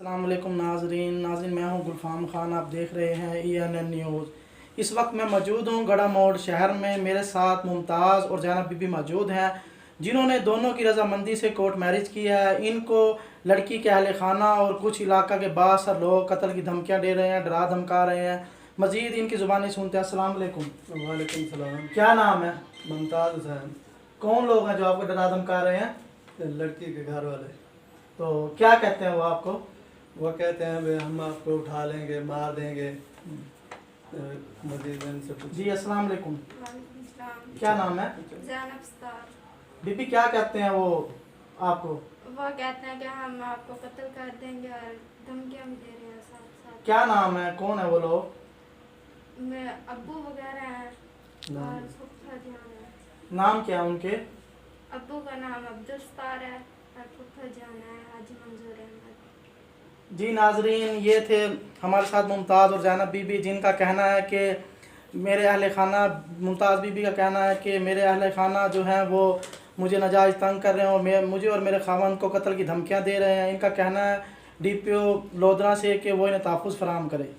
अस्सलाम वालेकुम नाज़रीन, मैं हूं गुलफाम खान। आप देख रहे हैं ENN न्यूज़। इस वक्त मैं मौजूद हूं गड़ा मोड़ शहर में। मेरे साथ मुमताज़ और ज़ैनब बीबी मौजूद हैं, जिन्होंने दोनों की रजामंदी से कोर्ट मैरिज किया है। इनको लड़की के अहल खाना और कुछ इलाका के बासर लोग कत्ल की धमकियाँ दे रहे हैं, डरा धमका रहे हैं। मज़ीद इनकी ज़ुबानी सुनते हैं। अस्सलाम वालेकुम। वालेकुम सलाम। क्या नाम है? मुमताज़ हुसैन। कौन लोग हैं जो आपको डरा धमका रहे हैं? लड़की के घर वाले। तो क्या कहते हैं वो आपको? वो कहते हैं भाई हम आपको उठा लेंगे, मार देंगे। मजीद इनसे पूछ। जी अस्सलाम वालेकुम। वालेकुम सलाम। क्या नाम है? ज़ैनब स्टार। बीबी क्या कहते हैं वो आपको? वो कहते हैं कि हम आपको कत्ल कर देंगे और धमकियाँ भी दे रहे हैं साथ साथ। क्या नाम है, कौन है वो लोग? मैं अब्बू वगैरह हैं नाम? और फुफा जान है। नाम क्या है उनके? अब्बू का नाम अब्दुल स्टार है और फुफा जान है हाजी मंजूर अहमद। जी नाजरीन, ये थे हमारे साथ मुमताज़ और ज़ैनब बीबी, जिनका कहना है कि मेरे अहल खाना, मुमताज़ बीबी का कहना है कि मेरे अहल खाना जो हैं वो मुझे नाजायज़ तंग कर रहे हैं और मुझे और मेरे खावंद को कत्ल की धमकियाँ दे रहे हैं। इनका कहना है DPO लोधरा से कि वो इन्हें तहफ़्फ़ुज़ फराहम करे।